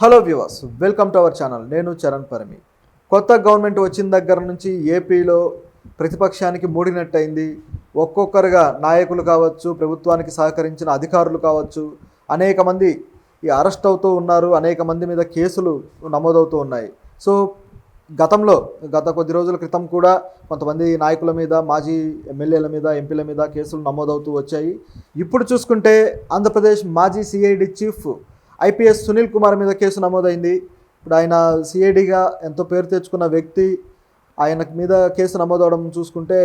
Hello viewers, welcome to our channel. నేను చరణ్ పరిమి. కొత్త government వచ్చిన దగ్గర నుంచి ఏపీలో ప్రతిపక్షానికి మూడినట్టయింది. ఒక్కొక్కరుగా నాయకులు కావచ్చు, ప్రభుత్వానికి సహకరించిన అధికారులు కావచ్చు, అనేక మంది అరెస్ట్ అవుతూ ఉన్నారు. అనేక మంది మీద కేసులు నమోదవుతూ ఉన్నాయి. సో గత కొద్ది రోజుల క్రితం కూడా కొంతమంది నాయకుల మీద, మాజీ ఎమ్మెల్యేల మీద, ఎంపీల మీద కేసులు నమోదవుతూ వచ్చాయి. ఇప్పుడు చూసుకుంటే ఆంధ్రప్రదేశ్ మాజీ CID chief IPS Sunil Kumar మీద కేసు నమోదైంది. ఇప్పుడు ఆయన సిఐడిగా ఎంతో పేరు తెచ్చుకున్న వ్యక్తి, ఆయన మీద కేసు నమోదవడం చూసుకుంటే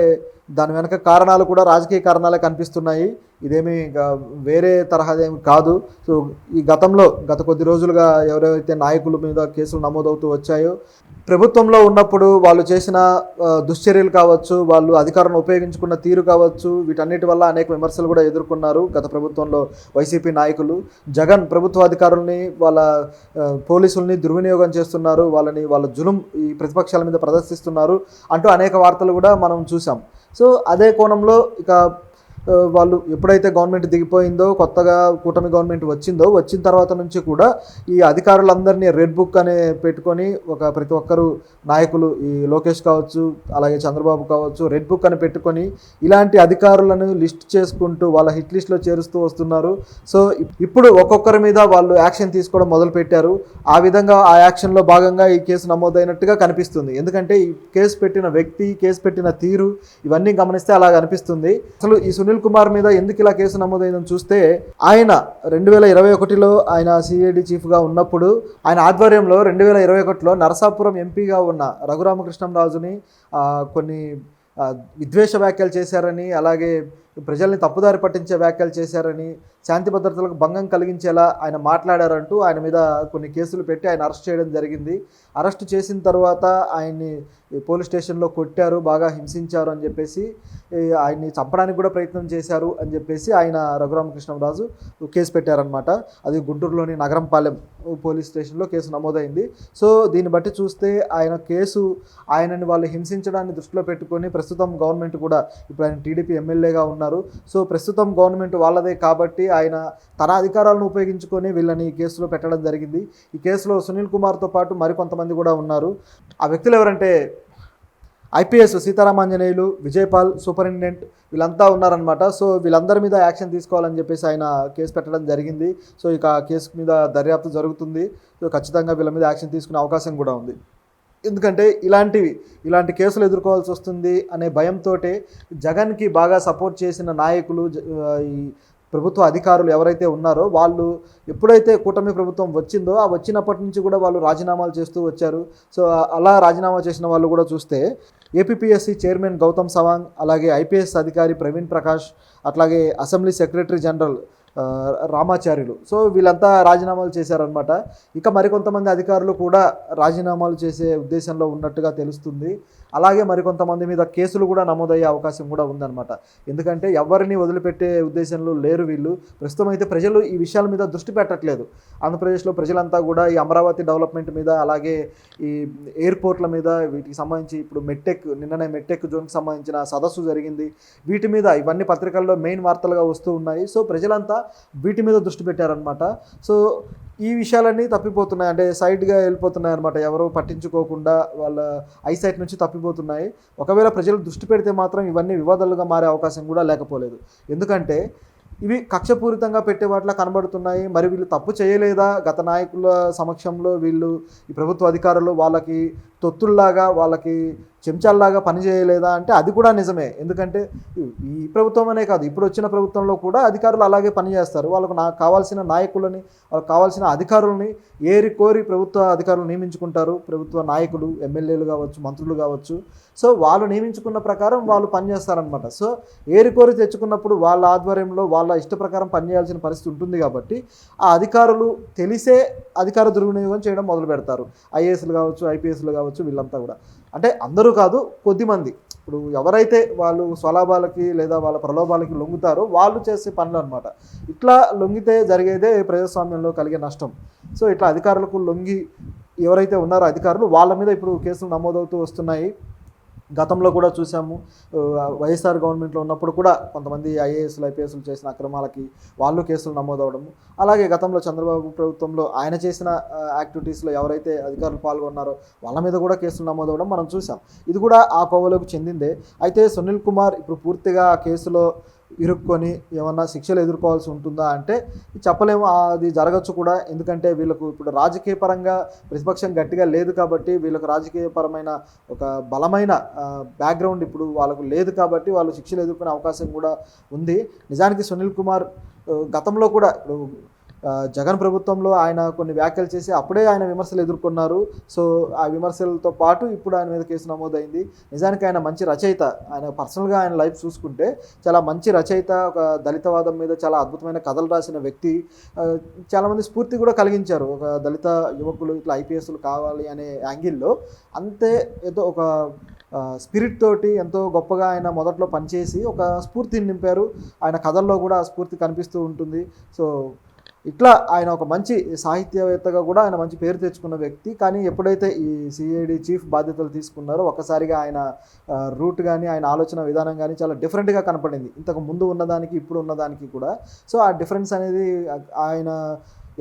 దాని వెనక కారణాలు కూడా రాజకీయ కారణాలే కనిపిస్తున్నాయి. ఇదేమీ వేరే తరహాదేమి కాదు. సో గత కొద్ది రోజులుగా ఎవరైతే నాయకుల మీద కేసులు నమోదవుతూ వచ్చాయో, ప్రభుత్వంలో ఉన్నప్పుడు వాళ్ళు చేసిన దుశ్చర్యలు కావచ్చు, వాళ్ళు అధికారాన్ని ఉపయోగించుకున్న తీరు కావచ్చు, వీటన్నిటి వల్ల అనేక విమర్శలు కూడా ఎదుర్కొన్నారు గత ప్రభుత్వంలో వైసీపీ నాయకులు. జగన్ ప్రభుత్వ అధికారుల్ని, వాళ్ళ పోలీసుల్ని దుర్వినియోగం చేస్తున్నారు, వాళ్ళ జులుం ఈ ప్రతిపక్షాల మీద ప్రదర్శిస్తున్నారు అంటూ అనేక వార్తలు కూడా మనం చూసాం. సో అదే కోణంలో వాళ్ళు ఎప్పుడైతే గవర్నమెంట్ దిగిపోయిందో, కొత్తగా కూటమి గవర్నమెంట్ వచ్చిన తర్వాత నుంచి కూడా ఈ అధికారులందరినీ రెడ్ బుక్ అనే పెట్టుకొని ప్రతి ఒక్కరు నాయకులు, ఈ లోకేష్ కావచ్చు, అలాగే చంద్రబాబు కావచ్చు, రెడ్ బుక్ అని పెట్టుకొని ఇలాంటి అధికారులను లిస్ట్ చేసుకుంటూ వాళ్ళ హిట్ లిస్ట్లో చేరుస్తూ వస్తున్నారు. సో ఇప్పుడు ఒక్కొక్కరి మీద వాళ్ళు యాక్షన్ తీసుకోవడం మొదలుపెట్టారు. ఆ విధంగా ఆ యాక్షన్లో భాగంగా ఈ కేసు నమోదైనట్టుగా కనిపిస్తుంది. ఎందుకంటే ఈ కేసు పెట్టిన వ్యక్తి, కేసు పెట్టిన తీరు, ఇవన్నీ గమనిస్తే అలా అనిపిస్తుంది. అసలు ఈ సునీల్ కుమార్ మీద ఎందుకు ఇలా కేసు నమోదైందని చూస్తే, ఆయన 2021లో ఆయన సిఐడి చీఫ్గా ఉన్నప్పుడు ఆయన ఆధ్వర్యంలో 2021లో నరసాపురం ఎంపీగా ఉన్న రఘురామకృష్ణంరాజుని కొన్ని విద్వేష వ్యాఖ్యలు చేశారని, అలాగే ప్రజల్ని తప్పుదారి పట్టించే వ్యాఖ్యలు చేశారని, శాంతి భద్రతలకు భంగం కలిగించేలా ఆయన మాట్లాడారంటూ ఆయన మీద కొన్ని కేసులు పెట్టి ఆయన అరెస్ట్ చేయడం జరిగింది. అరెస్ట్ చేసిన తర్వాత ఆయన్ని పోలీస్ స్టేషన్లో కొట్టారు, బాగా హింసించారు అని చెప్పేసి, ఆయన్ని చంపడానికి కూడా ప్రయత్నం చేశారు అని చెప్పేసి ఆయన రఘురామకృష్ణంరాజు కేసు పెట్టారనమాట. అది గుంటూరులోని నగరంపాలెం పోలీస్ స్టేషన్లో కేసు నమోదైంది. సో దీన్ని బట్టి చూస్తే ఆయనని వాళ్ళు హింసించడాన్ని దృష్టిలో పెట్టుకొని ప్రస్తుతం గవర్నమెంట్ కూడా, ఇప్పుడు ఆయన టీడీపీ ఎమ్మెల్యేగా ఉన్నారు. సో ప్రస్తుతం గవర్నమెంట్ వాళ్ళదే కాబట్టి ఆయన తన అధికారాలను ఉపయోగించుకొని వీళ్ళని ఈ కేసులో పెట్టడం జరిగింది. ఈ కేసులో సునీల్ కుమార్తో పాటు మరికొంతమంది కూడా ఉన్నారు. ఆ వ్యక్తులు ఎవరంటే ఐపీఎస్ సీతారామాంజనేయులు, విజయపాల్, సూపరింటెండెంట్, వీళ్ళంతా ఉన్నారనమాట. సో వీళ్ళందరి మీద యాక్షన్ తీసుకోవాలని చెప్పేసి ఆయన కేసు పెట్టడం జరిగింది. సో ఇక కేసు మీద దర్యాప్తు జరుగుతుంది. సో ఖచ్చితంగా వీళ్ళ మీద యాక్షన్ తీసుకునే అవకాశం కూడా ఉంది. ఎందుకంటే ఇలాంటి కేసులు ఎదుర్కోవాల్సి వస్తుంది అనే భయంతో జగన్కి బాగా సపోర్ట్ చేసిన నాయకులు, ఈ ప్రభుత్వ అధికారులు ఎవరైతే ఉన్నారో వాళ్ళు ఎప్పుడైతే కూటమి ప్రభుత్వం వచ్చిందో ఆ వచ్చినప్పటి నుంచి కూడా వాళ్ళు రాజీనామాలు చేస్తూ వచ్చారు. సో అలా రాజీనామా చేసిన వాళ్ళు కూడా చూస్తే ఏపీపీఎస్సీ చైర్మన్ గౌతమ్ సవాంగ్, అలాగే ఐపీఎస్ అధికారి ప్రవీణ్ ప్రకాష్, అట్లాగే assembly secretary general Ramacharyulu. So వీళ్ళంతా రాజీనామాలు చేశారనమాట. ఇక మరికొంతమంది అధికారులు కూడా రాజీనామాలు చేసే ఉద్దేశంలో ఉన్నట్టుగా తెలుస్తుంది. అలాగే మరికొంతమంది మీద కేసులు కూడా నమోదయ్యే అవకాశం కూడా ఉందన్నమాట. ఎందుకంటే ఎవరిని వదిలిపెట్టే ఉద్దేశంలో లేరు వీళ్ళు. ప్రస్తుతం అయితే ప్రజలు ఈ విషయాల మీద దృష్టి పెట్టట్లేదు. ఆంధ్రప్రదేశ్లో ప్రజలంతా కూడా ఈ అమరావతి డెవలప్మెంట్ మీద, అలాగే ఈ ఎయిర్పోర్ట్ల మీద, వీటికి సంబంధించి ఇప్పుడు నిన్ననే మెట్టెక్ జోన్కి సంబంధించిన సదస్సు జరిగింది. వీటి మీద ఇవన్నీ పత్రికల్లో మెయిన్ వార్తలుగా వస్తూ ఉన్నాయి. సో ప్రజలంతా వీటి మీద దృష్టి పెట్టారనమాట. సో ఈ విషయాలన్నీ తప్పిపోతున్నాయి, అంటే సైడ్గా వెళ్ళిపోతున్నాయి అనమాట. ఎవరో పట్టించుకోకుండా వాళ్ళ ఐసైట్ నుంచి తప్పిపోతున్నాయి. ఒకవేళ ప్రజలు దృష్టి పెడితే మాత్రం ఇవన్నీ వివాదాలుగా మారే అవకాశం కూడా లేకపోలేదు. ఎందుకంటే ఇవి కక్షపూరితంగా పెట్టే వాటిలా కనబడుతున్నాయి. మరి వీళ్ళు తప్పు చేయలేదా? గత నాయకుల సమక్షంలో వీళ్ళు, ఈ ప్రభుత్వ అధికారులు వాళ్ళకి తొత్తుల్లాగా, వాళ్ళకి చెంచాల్లాగా పనిచేయలేదా అంటే అది కూడా నిజమే. ఎందుకంటే ఈ ప్రభుత్వం అనే కాదు, ఇప్పుడు వచ్చిన ప్రభుత్వంలో కూడా అధికారులు అలాగే పనిచేస్తారు. వాళ్ళకు కావాల్సిన నాయకులని, వాళ్ళకి కావాల్సిన అధికారులని కోరి ప్రభుత్వ అధికారులు నియమించుకుంటారు. ప్రభుత్వ నాయకులు, ఎమ్మెల్యేలు కావచ్చు, మంత్రులు కావచ్చు. సో వాళ్ళు నియమించుకున్న ప్రకారం వాళ్ళు పనిచేస్తారనమాట. సో కోరి తెచ్చుకున్నప్పుడు వాళ్ళ ఆధ్వర్యంలో వాళ్ళ ఇష్ట ప్రకారం పనిచేయాల్సిన పరిస్థితి ఉంటుంది. కాబట్టి ఆ అధికారులు తెలిసే అధికార దుర్వినియోగం చేయడం మొదలు పెడతారు. ఐఏఎస్లు కావచ్చు, ఐపీఎస్లు కావచ్చు, వీళ్ళంతా కూడా. అంటే అందరూ కాదు, కొద్దిమంది. ఇప్పుడు ఎవరైతే వాళ్ళు స్వలాభాలకి లేదా వాళ్ళ ప్రలోభాలకి లొంగుతారో వాళ్ళు చేసే పనులు అనమాట. ఇట్లా లొంగితే జరిగేదే ప్రజాస్వామ్యంలో కలిగే నష్టం. సో ఇట్లా అధికారులకు లొంగి ఎవరైతే ఉన్నారో అధికారులు, వాళ్ళ మీద ఇప్పుడు కేసులు నమోదవుతూ వస్తున్నాయి. గతంలో కూడా చూసాము. వైఎస్ఆర్ గవర్నమెంట్లో ఉన్నప్పుడు కూడా కొంతమంది ఐఏఎస్లు, ఐపీఎస్లు చేసిన అక్రమాలకి వాళ్ళు కేసులు నమోదవడము. అలాగే గతంలో చంద్రబాబు ప్రభుత్వంలో ఆయన చేసిన యాక్టివిటీస్లో ఎవరైతే అధికారులు పాల్గొన్నారో వాళ్ళ మీద కూడా కేసులు నమోదవడం మనం చూసాం. ఇది కూడా ఆ కోవలోకి చెందిందే. అయితే సునీల్ కుమార్ ఇప్పుడు పూర్తిగా ఆ కేసులో ఇరుక్కొని ఏమన్నా శిక్షలు ఎదుర్కోవాల్సి ఉంటుందా అంటే చెప్పలేము. అది జరగచ్చు కూడా. ఎందుకంటే వీళ్ళకు ఇప్పుడు రాజకీయ పరంగా ప్రతిపక్షం గట్టిగా లేదు కాబట్టి, వీళ్ళకు రాజకీయపరమైన ఒక బలమైన బ్యాక్గ్రౌండ్ ఇప్పుడు వాళ్ళకు లేదు కాబట్టి వాళ్ళు శిక్షలు ఎదుర్కొనే అవకాశం కూడా ఉంది. నిజానికి సునీల్ కుమార్ గతంలో కూడా ఇప్పుడు జగన్ ప్రభుత్వంలో ఆయన కొన్ని వ్యాఖ్యలు చేసి అప్పుడే ఆయన విమర్శలు ఎదుర్కొన్నారు. సో ఆ విమర్శలతో పాటు ఇప్పుడు ఆయన మీద కేసు నమోదైంది. నిజానికి ఆయన మంచి రచయిత. ఆయన పర్సనల్గా ఆయన లైఫ్ చూసుకుంటే చాలా మంచి రచయిత, ఒక దళితవాదం మీద చాలా అద్భుతమైన కథలు రాసిన వ్యక్తి. చాలామంది స్ఫూర్తి కూడా కలిగించారు. ఒక దళిత యువకులు ఇట్లా ఐపీఎస్లు కావాలి అనే యాంగిల్లో అంతే ఏదో ఒక స్పిరిట్ తోటి ఎంతో గొప్పగా ఆయన మొదట్లో పనిచేసి ఒక స్ఫూర్తిని నింపారు. ఆయన కథల్లో కూడా ఆ స్ఫూర్తి కనిపిస్తూ ఉంటుంది. సో ఇట్లా ఆయన ఒక మంచి సాహిత్యవేత్తగా కూడా ఆయన మంచి పేరు తెచ్చుకున్న వ్యక్తి. కానీ ఎప్పుడైతే ఈ సిఐడి చీఫ్ బాధ్యతలు తీసుకున్నారో ఒక్కసారిగా ఆయన రూట్ కానీ ఆయన ఆలోచన విధానం కానీ చాలా డిఫరెంట్గా కనపడింది, ఇంతకు ముందు ఉన్నదానికి ఇప్పుడు ఉన్నదానికి కూడా. సో ఆ డిఫరెన్స్ అనేది ఆయన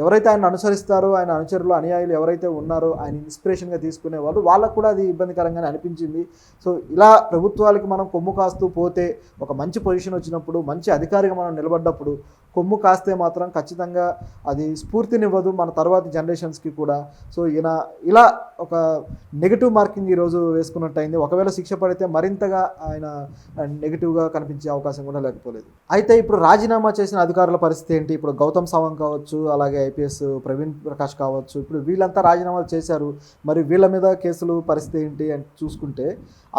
ఎవరైతే ఆయన అనుసరిస్తారో, ఆయన అనుచరులు, అనుయాయులు ఎవరైతే ఉన్నారో, ఆయన ఇన్స్పిరేషన్గా తీసుకునే వాళ్ళకు కూడా అది ఇబ్బందికరంగానే అనిపించింది. సో ఇలా ప్రభుత్వాలకి మనం కొమ్ము కాస్తూ పోతే, ఒక మంచి పొజిషన్ వచ్చినప్పుడు, మంచి అధికారిగా మనం నిలబడ్డప్పుడు కొమ్ము కాస్తే మాత్రం ఖచ్చితంగా అది స్ఫూర్తినివ్వదు మన తర్వాతి జనరేషన్స్కి కూడా. సో ఇలా ఒక నెగిటివ్ మార్కింగ్ ఈరోజు వేసుకున్నట్టయింది. ఒకవేళ శిక్ష పడితే మరింతగా ఆయన నెగిటివ్గా కనిపించే అవకాశం కూడా లేకపోలేదు. అయితే ఇప్పుడు రాజీనామా చేసిన అధికారుల పరిస్థితి ఏంటి? ఇప్పుడు గౌతమ్ సవాంగ్ కావచ్చు, అలాగే ఐపీఎస్ ప్రవీణ్ ప్రకాష్ కావచ్చు, ఇప్పుడు వీళ్ళంతా రాజీనామాలు చేశారు. మరి వీళ్ళ మీద కేసులు పరిస్థితి ఏంటి అని చూసుకుంటే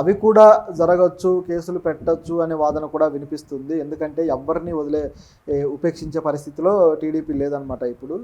అవి కూడా జరగచ్చు, కేసులు పెట్టచ్చు అనే వాదన కూడా వినిపిస్తుంది. ఎందుకంటే ఎవరిని ఉపేక్షించే పరిస్థితిలో టీడీపీ లేదనమాట ఇప్పుడు.